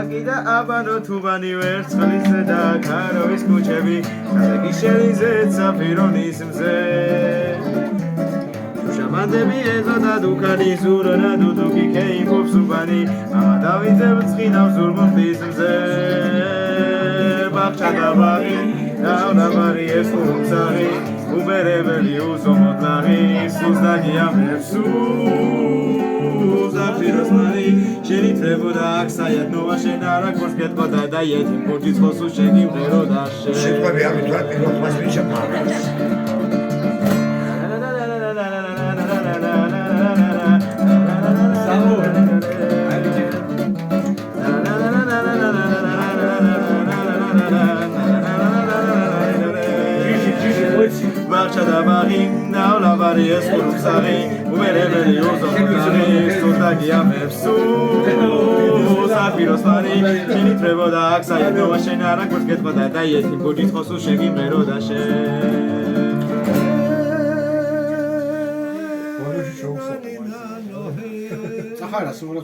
და აბანო თუბანი ვერცხლისზე და ქაროვის კუჩები ხალხი შელიზეც საფირონის მზე შუშამანდები ეზოდა დუქანი ზურონა დუდუკი ქეიფობს უბანი მამა დავიძებ ცხინავს ზურმუნდის მზე ბაღჩა და ბაღი დავნაბარი ეს ხუმსაღი უბერებელი უზომოდლაღი სულს დაგიამებს ზაფიროს მარი შენითრებოდა აქ საიათნოვა შენ არა ქორს გეტყოდა და იეთიმ ბურჯის ხოსუ შეგიმღეროდა შენ შეყვები ამით რა პირველ ხმას მიჩაპა ბაღჩა და ბაღი ნავლაბარი ეს ხურუსაღი უბერებელი უზომოდლაღი სულს დაგიამებს ზაფიროს მარი შენითრებოდა აქ საიათნოვა შენ არა ქორს გეტყოდა და იეთიმ ბურჯის ხოსუ შეგიმღეროდა შენ ახლა რა სულ